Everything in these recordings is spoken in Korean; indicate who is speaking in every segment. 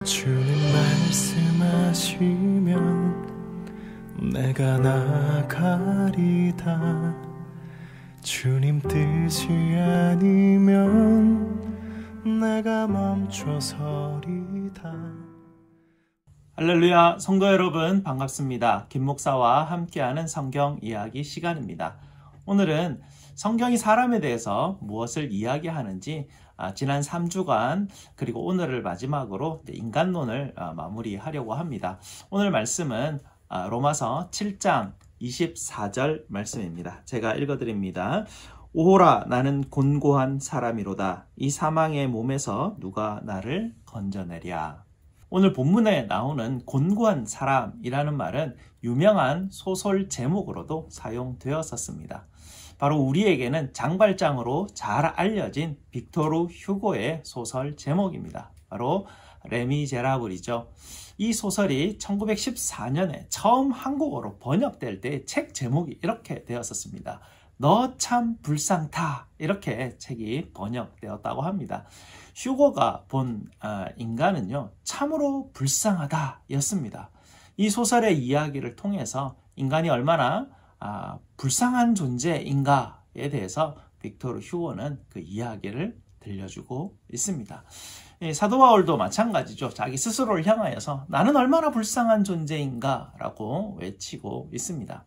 Speaker 1: 주님 말씀하시면 내가 나가리다. 주님 뜻이 아니면 내가 멈춰서리다.
Speaker 2: 할렐루야, 성도 여러분 반갑습니다. 김 목사와 함께하는 성경 이야기 시간입니다. 오늘은 성경이 사람에 대해서 무엇을 이야기하는지 지난 3주간 그리고 오늘을 마지막으로 인간론을 마무리하려고 합니다. 오늘 말씀은 로마서 7장 24절 말씀입니다. 제가 읽어드립니다. 오호라, 나는 곤고한 사람이로다. 이 사망의 몸에서 누가 나를 건져내랴. 오늘 본문에 나오는 곤고한 사람이라는 말은 유명한 소설 제목으로도 사용되었었습니다. 바로 우리에게는 장발장으로 잘 알려진 빅토르 휴고의 소설 제목입니다. 바로 레미제라블이죠. 이 소설이 1914년에 처음 한국어로 번역될 때 책 제목이 이렇게 되었었습니다. 너 참 불쌍타, 이렇게 책이 번역되었다고 합니다. 휴고가 본 인간은요, 참으로 불쌍하다 였습니다. 이 소설의 이야기를 통해서 인간이 얼마나 불쌍한 존재인가에 대해서 빅토르 휴고는 그 이야기를 들려주고 있습니다. 사도 바울도 마찬가지죠. 자기 스스로를 향하여서 나는 얼마나 불쌍한 존재인가 라고 외치고 있습니다.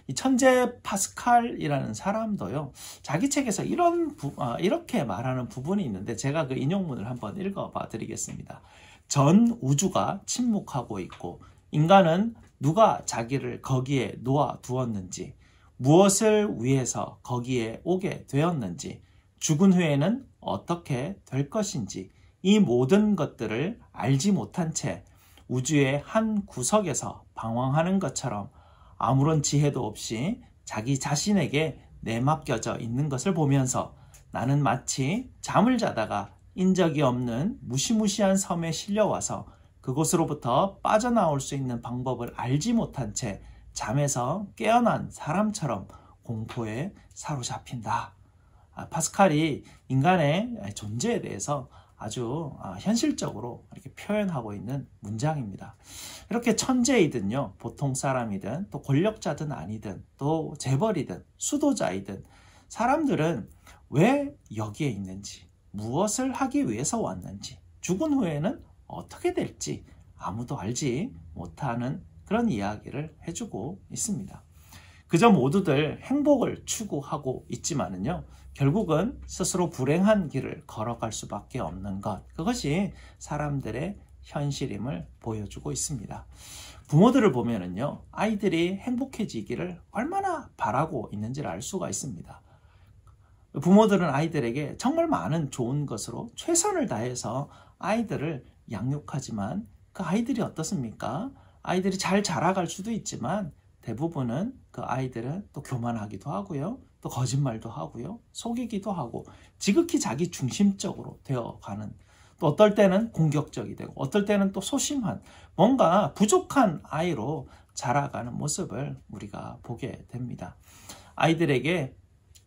Speaker 2: 이 천재 파스칼이라는 사람도요, 자기 책에서 이렇게 말하는 부분이 있는데 제가 그 인용문을 한번 읽어봐 드리겠습니다. 전 우주가 침묵하고 있고 인간은 누가 자기를 거기에 놓아 두었는지, 무엇을 위해서 거기에 오게 되었는지, 죽은 후에는 어떻게 될 것인지, 이 모든 것들을 알지 못한 채 우주의 한 구석에서 방황하는 것처럼 아무런 지혜도 없이 자기 자신에게 내맡겨져 있는 것을 보면서 나는 마치 잠을 자다가 인적이 없는 무시무시한 섬에 실려와서 그곳으로부터 빠져나올 수 있는 방법을 알지 못한 채 잠에서 깨어난 사람처럼 공포에 사로잡힌다. 파스칼이 인간의 존재에 대해서 아주 현실적으로 이렇게 표현하고 있는 문장입니다. 이렇게 천재이든요, 보통 사람이든 또 권력자든 아니든 또 재벌이든 수도자이든 사람들은 왜 여기에 있는지, 무엇을 하기 위해서 왔는지, 죽은 후에는 어떻게 될지 아무도 알지 못하는 그런 이야기를 해주고 있습니다. 그저 모두들 행복을 추구하고 있지만은요, 결국은 스스로 불행한 길을 걸어갈 수밖에 없는 것, 그것이 사람들의 현실임을 보여주고 있습니다. 부모들을 보면은요, 아이들이 행복해지기를 얼마나 바라고 있는지를 알 수가 있습니다. 부모들은 아이들에게 정말 많은 좋은 것으로 최선을 다해서 아이들을 양육하지만 그 아이들이 어떻습니까? 아이들이 잘 자라갈 수도 있지만 대부분은 그 아이들은 또 교만하기도 하고요, 또 거짓말도 하고요, 속이기도 하고 지극히 자기 중심적으로 되어가는, 또 어떨 때는 공격적이 되고 어떨 때는 또 소심한, 뭔가 부족한 아이로 자라가는 모습을 우리가 보게 됩니다. 아이들에게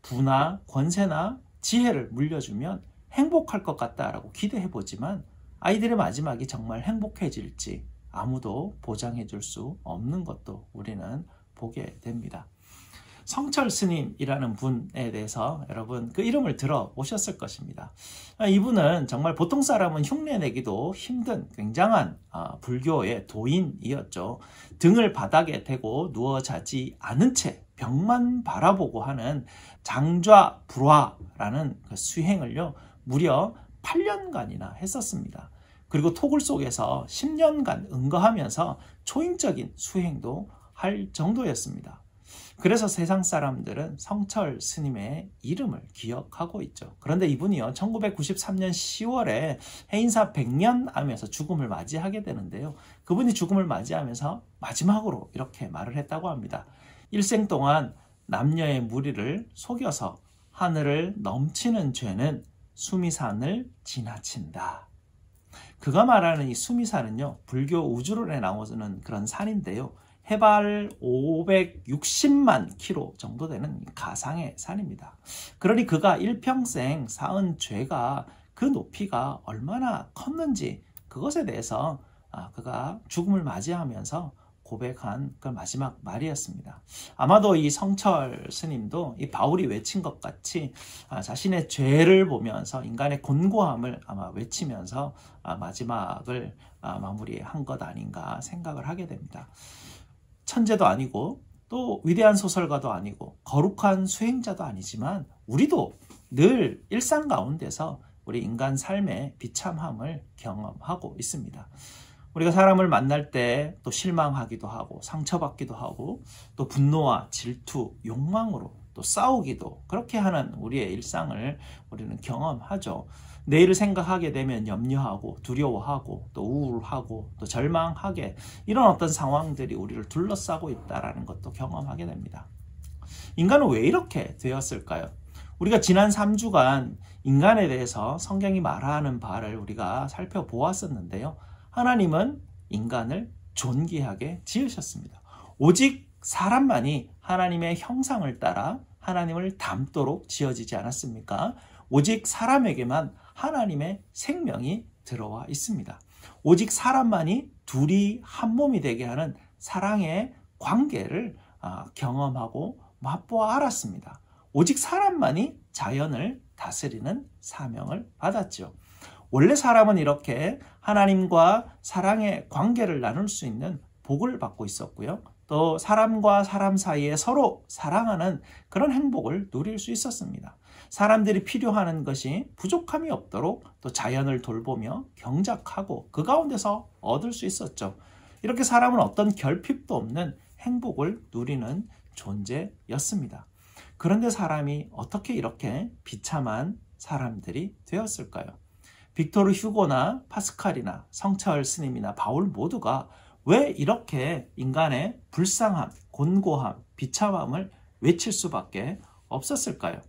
Speaker 2: 부나 권세나 지혜를 물려주면 행복할 것 같다라고 기대해 보지만 아이들의 마지막이 정말 행복해질지 아무도 보장해 줄 수 없는 것도 우리는 보게 됩니다. 성철 스님이라는 분에 대해서 여러분 그 이름을 들어보셨을 것입니다. 이분은 정말 보통 사람은 흉내내기도 힘든 굉장한 불교의 도인이었죠. 등을 바닥에 대고 누워 자지 않은 채 벽만 바라보고 하는 장좌불화라는 그 수행을요, 무려 8년간이나 했었습니다. 그리고 토굴 속에서 10년간 응거하면서 초인적인 수행도 할 정도였습니다. 그래서 세상 사람들은 성철 스님의 이름을 기억하고 있죠. 그런데 이분이요, 1993년 10월에 해인사 100년암에서 죽음을 맞이하게 되는데요. 그분이 죽음을 맞이하면서 마지막으로 이렇게 말을 했다고 합니다. 일생 동안 남녀의 무리를 속여서 하늘을 넘치는 죄는 수미산을 지나친다. 그가 말하는 이 수미산은요, 불교 우주론에 나오는 그런 산인데요, 해발 560만 킬로 정도 되는 가상의 산입니다. 그러니 그가 일평생 쌓은 죄가 그 높이가 얼마나 컸는지 그것에 대해서 그가 죽음을 맞이하면서 고백한 그 마지막 말이었습니다. 아마도 이 성철 스님도 이 바울이 외친 것 같이 자신의 죄를 보면서 인간의 곤고함을 아마 외치면서 마지막을 마무리한 것 아닌가 생각을 하게 됩니다. 천재도 아니고 또 위대한 소설가도 아니고 거룩한 수행자도 아니지만 우리도 늘 일상 가운데서 우리 인간 삶의 비참함을 경험하고 있습니다. 우리가 사람을 만날 때 또 실망하기도 하고 상처받기도 하고 또 분노와 질투, 욕망으로 또 싸우기도 그렇게 하는 우리의 일상을 우리는 경험하죠. 내일을 생각하게 되면 염려하고 두려워하고 또 우울하고 또 절망하게 이런 어떤 상황들이 우리를 둘러싸고 있다는 것도 경험하게 됩니다. 인간은 왜 이렇게 되었을까요? 우리가 지난 3주간 인간에 대해서 성경이 말하는 바를 우리가 살펴보았었는데요. 하나님은 인간을 존귀하게 지으셨습니다. 오직 사람만이 하나님의 형상을 따라 하나님을 닮도록 지어지지 않았습니까? 오직 사람에게만 하나님의 생명이 들어와 있습니다. 오직 사람만이 둘이 한 몸이 되게 하는 사랑의 관계를 경험하고 맛보아 알았습니다. 오직 사람만이 자연을 다스리는 사명을 받았죠. 원래 사람은 이렇게 하나님과 사랑의 관계를 나눌 수 있는 복을 받고 있었고요. 또 사람과 사람 사이에 서로 사랑하는 그런 행복을 누릴 수 있었습니다. 사람들이 필요하는 것이 부족함이 없도록 또 자연을 돌보며 경작하고 그 가운데서 얻을 수 있었죠. 이렇게 사람은 어떤 결핍도 없는 행복을 누리는 존재였습니다. 그런데 사람이 어떻게 이렇게 비참한 사람들이 되었을까요? 빅토르 휴고나 파스칼이나 성철 스님이나 바울 모두가 왜 이렇게 인간의 불쌍함, 곤고함, 비참함을 외칠 수밖에 없었을까요?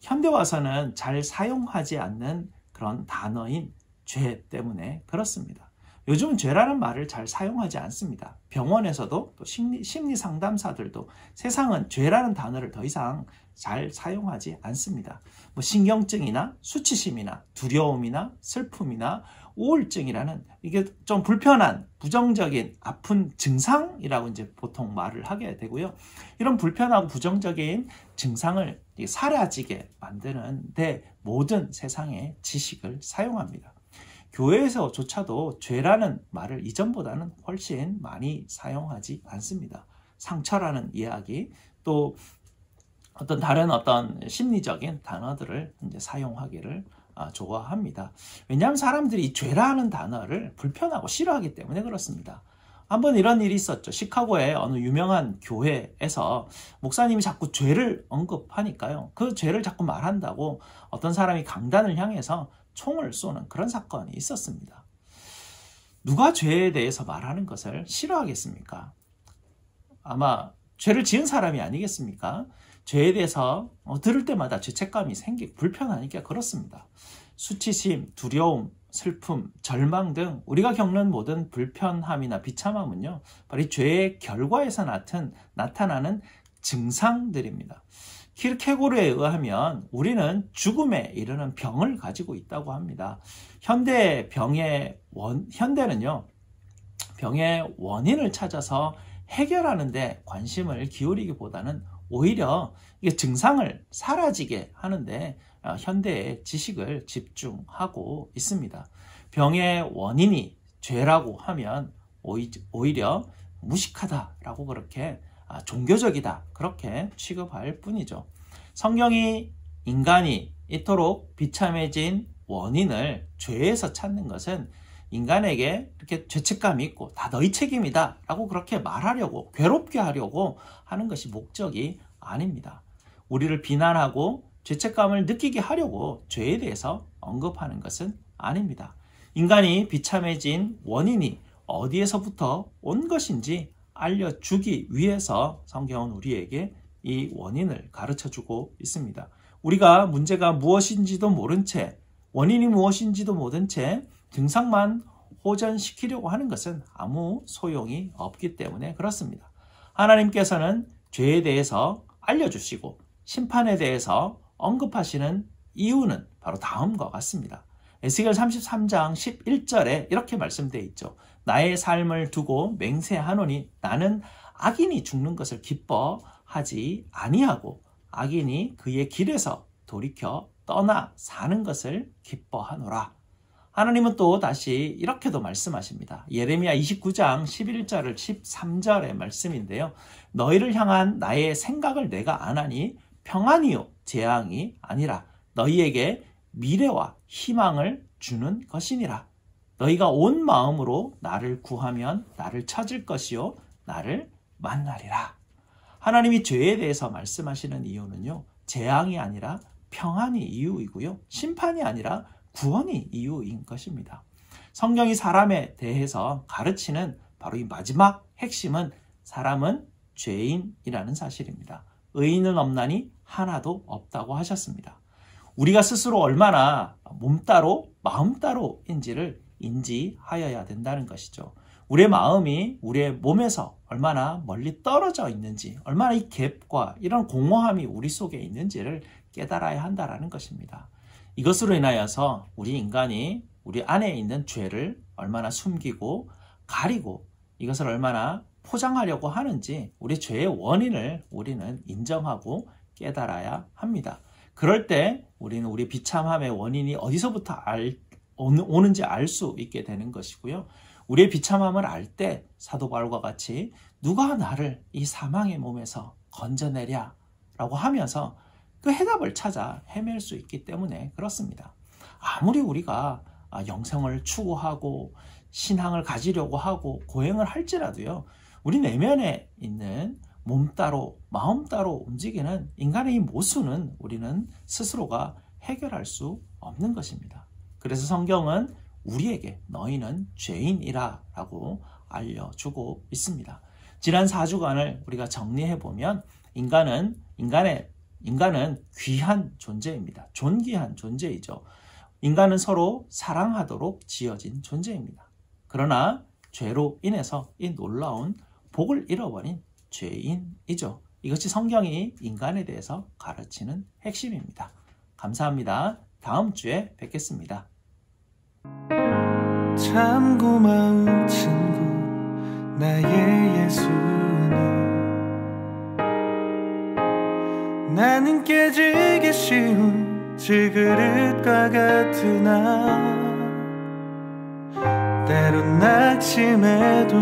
Speaker 2: 현대 와서는 잘 사용하지 않는 그런 단어인 죄 때문에 그렇습니다. 요즘 죄라는 말을 잘 사용하지 않습니다. 병원에서도 또 심리 상담사들도 세상은 죄라는 단어를 더 이상 잘 사용하지 않습니다. 신경증이나 수치심이나 두려움이나 슬픔이나 우울증이라는 이게 좀 불편한 부정적인 아픈 증상이라고 이제 보통 말을 하게 되고요. 이런 불편하고 부정적인 증상을 사라지게 만드는 데 모든 세상의 지식을 사용합니다. 교회에서조차도 죄라는 말을 이전보다는 훨씬 많이 사용하지 않습니다. 상처라는 이야기 또 어떤 다른 어떤 심리적인 단어들을 이제 사용하기를 좋아합니다. 왜냐하면 사람들이 이 죄라는 단어를 불편하고 싫어하기 때문에 그렇습니다. 한번 이런 일이 있었죠. 시카고의 어느 유명한 교회에서 목사님이 자꾸 죄를 언급하니까요. 그 죄를 자꾸 말한다고 어떤 사람이 강단을 향해서 총을 쏘는 그런 사건이 있었습니다. 누가 죄에 대해서 말하는 것을 싫어하겠습니까? 아마 죄를 지은 사람이 아니겠습니까? 죄에 대해서 들을 때마다 죄책감이 생기고 불편하니까 그렇습니다. 수치심, 두려움, 슬픔, 절망 등 우리가 겪는 모든 불편함이나 비참함은요, 바로 이 죄의 결과에서 나타나는 증상들입니다. 키르케고르에 의하면 우리는 죽음에 이르는 병을 가지고 있다고 합니다. 현대는요, 병의 원인을 찾아서 해결하는 데 관심을 기울이기보다는 오히려 이게 증상을 사라지게 하는데 현대의 지식을 집중하고 있습니다. 병의 원인이 죄라고 하면 오히려 무식하다라고 그렇게 종교적이다 그렇게 취급할 뿐이죠. 성경이 인간이 이토록 비참해진 원인을 죄에서 찾는 것은 인간에게 이렇게 죄책감이 있고 다 너희 책임이다 라고 그렇게 말하려고 괴롭게 하려고 하는 것이 목적이 아닙니다. 우리를 비난하고 죄책감을 느끼게 하려고 죄에 대해서 언급하는 것은 아닙니다. 인간이 비참해진 원인이 어디에서부터 온 것인지 알려주기 위해서 성경은 우리에게 이 원인을 가르쳐주고 있습니다. 우리가 문제가 무엇인지도 모른 채 원인이 무엇인지도 모른 채 증상만 호전시키려고 하는 것은 아무 소용이 없기 때문에 그렇습니다. 하나님께서는 죄에 대해서 알려주시고 심판에 대해서 언급하시는 이유는 바로 다음과 같습니다. 에스겔 33장 11절에 이렇게 말씀되어 있죠. 나의 삶을 두고 맹세하노니 나는 악인이 죽는 것을 기뻐하지 아니하고 악인이 그의 길에서 돌이켜 떠나 사는 것을 기뻐하노라. 하나님은 또 다시 이렇게도 말씀하십니다. 예레미야 29장 11절 13절의 말씀인데요. 너희를 향한 나의 생각을 내가 아나니 평안이요 재앙이 아니라 너희에게 미래와 희망을 주는 것이니라. 너희가 온 마음으로 나를 구하면 나를 찾을 것이요 나를 만나리라. 하나님이 죄에 대해서 말씀하시는 이유는요, 재앙이 아니라 평안이 이유이고요, 심판이 아니라 구원이 이유인 것입니다. 성경이 사람에 대해서 가르치는 바로 이 마지막 핵심은 사람은 죄인이라는 사실입니다. 의인은 없나니 하나도 없다고 하셨습니다. 우리가 스스로 얼마나 몸 따로 마음 따로인지를 인지하여야 된다는 것이죠. 우리의 마음이 우리의 몸에서 얼마나 멀리 떨어져 있는지, 얼마나 이 갭과 이런 공허함이 우리 속에 있는지를 깨달아야 한다는 것입니다. 이것으로 인하여서 우리 인간이 우리 안에 있는 죄를 얼마나 숨기고 가리고 이것을 얼마나 포장하려고 하는지 우리 죄의 원인을 우리는 인정하고 깨달아야 합니다. 그럴 때 우리는 우리 비참함의 원인이 어디서부터 오는지 알 수 있게 되는 것이고요. 우리의 비참함을 알 때 사도 바울과 같이 누가 나를 이 사망의 몸에서 건져내랴 라고 하면서 그 해답을 찾아 헤맬 수 있기 때문에 그렇습니다. 아무리 우리가 영생을 추구하고 신앙을 가지려고 하고 고행을 할지라도요, 우리 내면에 있는 몸 따로 마음 따로 움직이는 인간의 이 모순은 우리는 스스로가 해결할 수 없는 것입니다. 그래서 성경은 우리에게 너희는 죄인이라 라고 알려주고 있습니다. 지난 4주간을 우리가 정리해보면 인간은 귀한 존재입니다. 존귀한 존재이죠. 인간은 서로 사랑하도록 지어진 존재입니다. 그러나 죄로 인해서 이 놀라운 복을 잃어버린 죄인이죠. 이것이 성경이 인간에 대해서 가르치는 핵심입니다. 감사합니다. 다음 주에 뵙겠습니다.
Speaker 1: 참 고마운 친구 나의 예수님, 나는 깨지기 쉬운 질그릇과 같으나 때론 낙심해도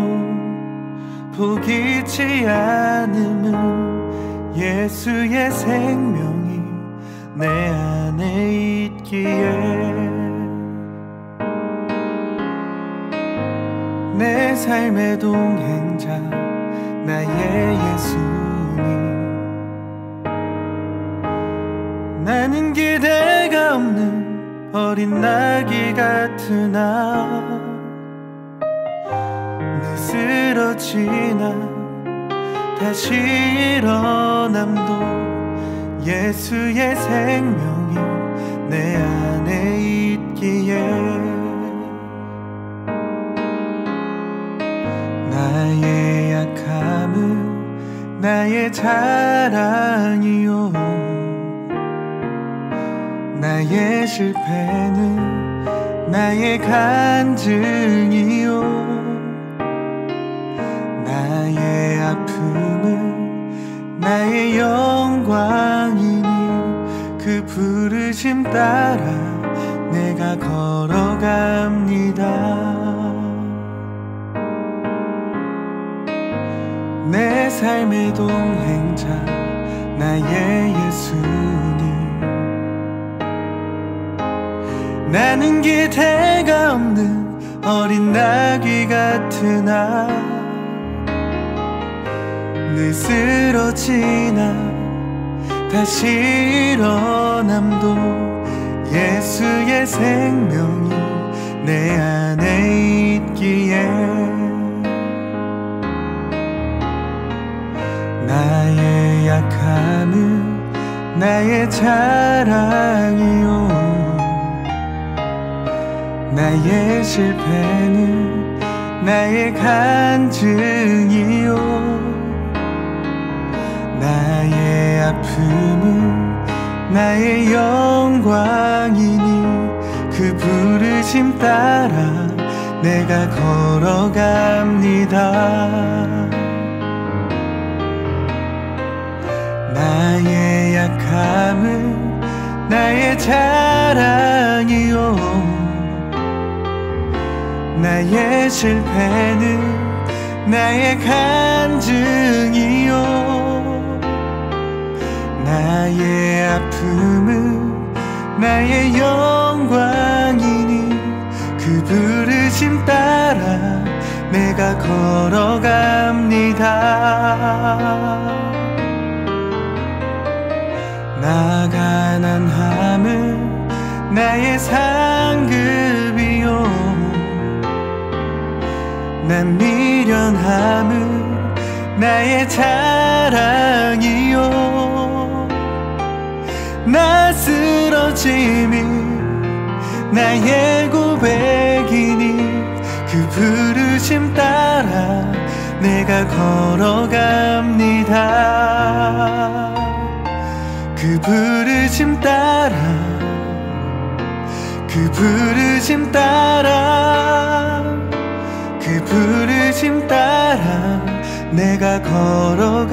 Speaker 1: 포기치 않음은 예수의 생명이 내 안에 있기에 내 삶의 동행자 나의 예수님, 나는 기대가 없는 어린 나귀 같으나 쓰러지나 다시 일어남도 예수의 생명이 내 안에 있기에 나의 약함은 나의 자랑이요 나의 실패는 나의 간증이요 나의 아픔은 나의 영광이니 그 부르심 따라 내가 걸어갑니다. 내 삶의 동행자 나의 예수님, 나는 기대가 없는 어린 나귀 같으나 늘 쓰러지나 다시 일어남도 예수의 생명이 내 안에 있기에 나의 약함은 나의 자랑이요 나의 실패는 나의 간증이요 나의 아픔은 나의 영광이니 그 그 부르심 따라 내가 걸어갑니다. 나의 약함은 나의 자랑이요, 나의 실패는 나의 간증이요, 나의 아픔은 나의 영광이니 그 부르심 따라 내가 걸어갑니다. 나 가난함은 나의 상급이요, 난 미련함은 나의 자랑이요, 나 쓰러짐이 나의 고백이니 그 부르심 따라 내가 걸어갑니다. 그 부르심 따라, 그 부르심 따라, 그 부르심 따라 내가 걸어갑니다.